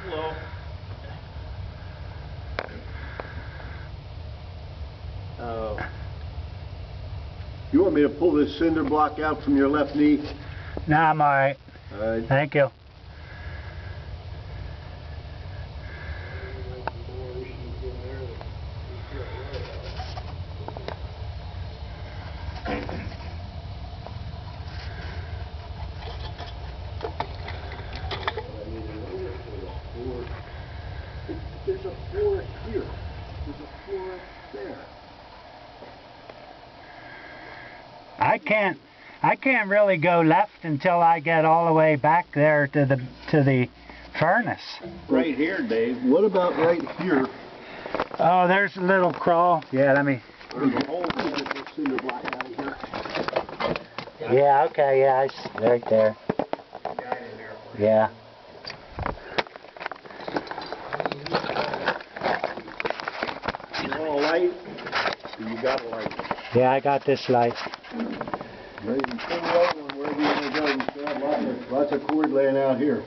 Hello. You want me to pull this cinder block out from your left knee? No, I'm all right. All right. Thank you. There's a floor here. There's a floor up there. I can't really go left until I get all the way back there to the furnace. Right here, Dave. What about right here? Oh, there's a little crawl. Yeah, let me. There's a hole to get this cinder block out of here. Yeah, okay, yeah, it's right there. Yeah. You want a light? You got a light. Yeah, I got this light. Well, you can pull the other one wherever you want to go. You still have lots of cord laying out here.